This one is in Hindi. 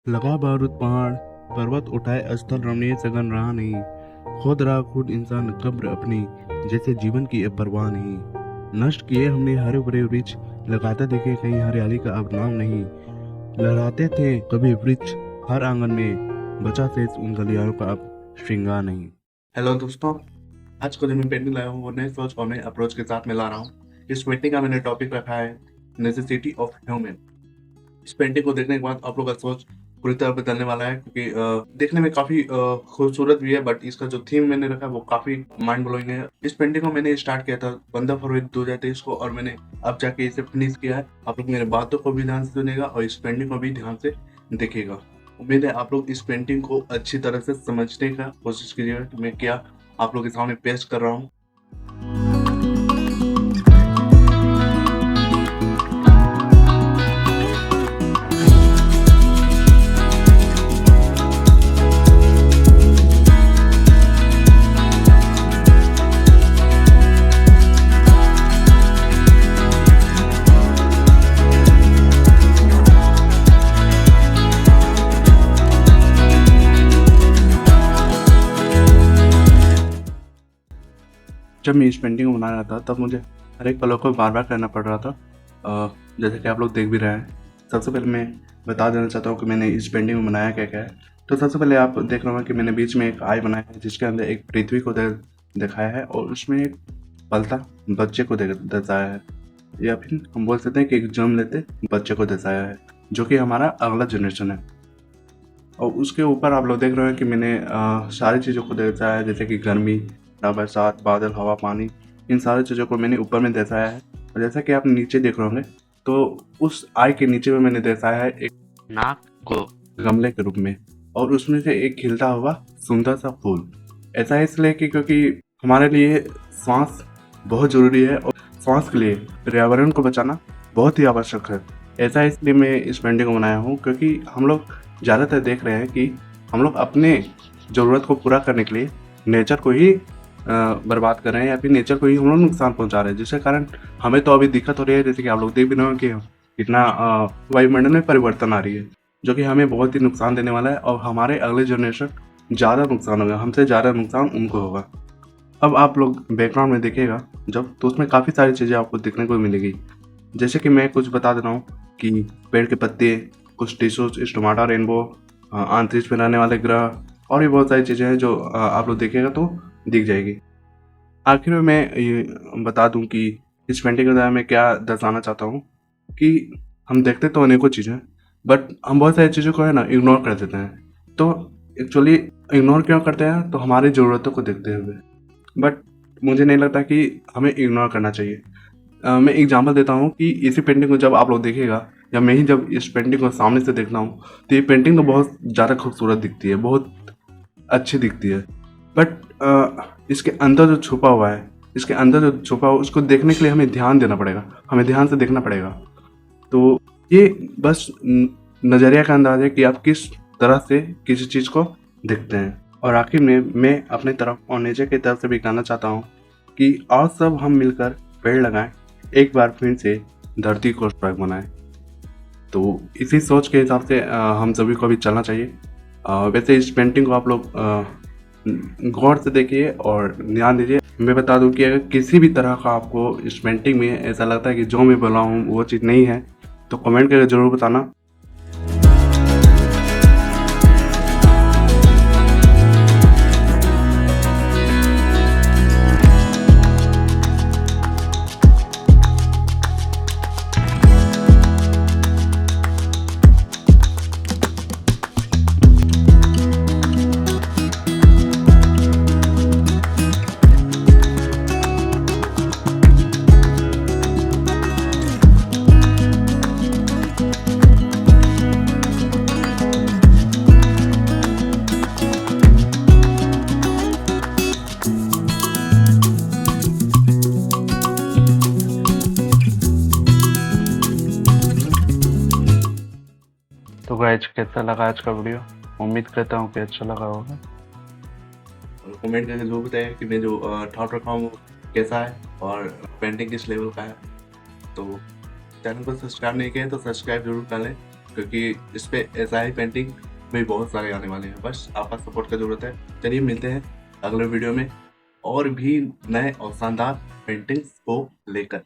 लगा बारूद पहाड़, पर्वत उठाए अस्थल रमणीय सघन रहा नहीं। खुद रहा खुद इंसान कब्र अपनी, जैसे जीवन की अब परवाह नहीं। नष्ट किए हमने हरे भरे वृक्ष, लगाते देखे कहीं हरियाली का अब नाम नहीं। लहराते थे कभी वृक्ष हर आंगन में, बचा शेष उन गलियारों का अब श्रृंगार नहीं। हेलो दोस्तों, आज को जो मैं पेंटिंग लाया हूँ वो नए सोच और नए अप्रोच के साथ में ला रहा हूँ। इस पेंटिंग का मैंने टॉपिक रखा है नेसेसिटी ऑफ ह्यूमन। इस पेंटिंग को देखने के बाद आप लोग का सोच पूरी तरह बदलने वाला है, क्योंकि देखने में काफी खूबसूरत भी है, बट इसका जो थीम मैंने रखा है वो काफी माइंड ब्लोइंग है। इस पेंटिंग को मैंने स्टार्ट किया था 15 फरवरी 2023 को, और मैंने अब जाके इसे फिनिश किया है। आप लोग मेरे बातों को भी ध्यान से सुनेगा और इस पेंटिंग को भी ध्यान से देखेगा। उम्मीद है आप लोग इस पेंटिंग को अच्छी तरह से समझने का कोशिश कीजिएगा कि मैं क्या आप लोग के सामने पेश कर रहा हूँ। जब मैं इस पेंटिंग को बना रहा था तब मुझे हर एक पलों को बार बार करना पड़ रहा था, जैसे कि आप लोग देख भी रहे हैं। सबसे पहले मैं बता देना चाहता हूँ कि मैंने इस पेंटिंग में बनाया क्या क्या है। तो सबसे पहले आप देख रहे हो कि मैंने बीच में एक आई बनाया है, जिसके अंदर एक पृथ्वी को दिखाया है और उसमें एक पलता बच्चे को दर्शाया है, या फिर हम बोल सकते हैं कि एक जन्म लेते बच्चे को दर्शाया है, जो कि हमारा अगला जनरेशन है। और उसके ऊपर आप लोग देख रहे हैं कि मैंने सारी चीज़ों को दर्शाया है, जैसे कि गर्मी, बरसात, बादल, हवा, पानी, इन सारी चीज़ों को मैंने ऊपर में दर्शाया है। और जैसा कि आप नीचे देख रहे होंगे तो उस आई के नीचे में मैंने दर्शाया है एक नाक को गमले के रूप में, और उसमें से एक खिलता हुआ सुंदर सा फूल। ऐसा इसलिए कि क्योंकि हमारे लिए श्वास बहुत ज़रूरी है और श्वास के लिए पर्यावरण को बचाना बहुत ही आवश्यक है। ऐसा इसलिए मैं इस पेंटिंग को बनाया हूँ, क्योंकि हम लोग ज़्यादातर देख रहे हैं कि हम लोग अपने ज़रूरत को पूरा करने के लिए नेचर को ही बर्बाद कर रहे हैं, या फिर नेचर को ही हम लोग नुकसान पहुंचा रहे हैं, जिसके कारण हमें तो अभी दिक्कत हो रही है। जैसे कि आप लोग देख भी रहे हो कि कितना वायुमंडल में परिवर्तन आ रही है, जो कि हमें बहुत ही नुकसान देने वाला है, और हमारे अगले जनरेशन ज़्यादा नुकसान होगा, हमसे ज़्यादा नुकसान उनको होगा। अब आप लोग बैकग्राउंड में देखिएगा जब, तो उसमें काफ़ी सारी चीज़ें आपको देखने को मिलेगी। जैसे कि मैं कुछ बता दे रहा हूँ कि पेड़ के पत्ते, कुछ टिश्यूज, स्टोमाटा, रेनबो, अंतरिक्ष में रहने वाले ग्रह, और भी बहुत सारी चीज़ें हैं जो आप लोग देखेगा तो दिख जाएगी। आखिर में मैं ये बता दूं कि इस पेंटिंग के द्वारा मैं क्या दर्शाना चाहता हूँ कि हम देखते तो अनेकों चीज़ें, बट हम बहुत सारी चीज़ों को है ना इग्नोर कर देते हैं। तो एक्चुअली इग्नोर क्यों करते हैं? तो हमारी ज़रूरतों को देखते हुए। बट मुझे नहीं लगता कि हमें इग्नोर करना चाहिए। मैं एग्जांपल देता हूँ कि इसी पेंटिंग को जब आप लोग देखेगा, या मैं ही जब इस पेंटिंग को सामने से देखता हूँ, तो ये पेंटिंग तो बहुत ज़्यादा खूबसूरत दिखती है, बहुत अच्छी दिखती है। बट इसके अंदर जो छुपा हुआ है, उसको देखने के लिए हमें ध्यान देना पड़ेगा, हमें ध्यान से देखना पड़ेगा। तो ये बस नज़रिया का अंदाज है कि आप किस तरह से किसी चीज़ को देखते हैं। और आखिर में मैं अपनी तरफ और नेचर की तरफ से भी कहना चाहता हूँ कि और सब हम मिलकर पेड़ लगाएं, एक बार फिर से धरती को स्वर्ग बनाएं। तो इसी सोच के हिसाब से हम सभी को भी चलना चाहिए। वैसे इस पेंटिंग को आप लोग गौर से देखिए और ध्यान दीजिए। मैं बता दूं कि अगर किसी भी तरह का आपको इस पेंटिंग में ऐसा लगता है कि जो मैं बोला हूँ वो चीज़ नहीं है, तो कमेंट करके ज़रूर बताना। तो गाइस, कैसा लगा आज का वीडियो? उम्मीद करता हूँ कि अच्छा लगा होगा। और कमेंट करके जरूर बताइए कि मैं जो थॉट रखा हूँ कैसा है और पेंटिंग किस लेवल का है। तो चैनल को सब्सक्राइब नहीं किया तो सब्सक्राइब जरूर कर लें क्योंकि इस पे ऐसा ही पेंटिंग भी बहुत सारे आने वाले हैं। बस आपका सपोर्ट का ज़रूरत है। चलिए मिलते हैं अगले वीडियो में और भी नए और शानदार पेंटिंग्स को लेकर।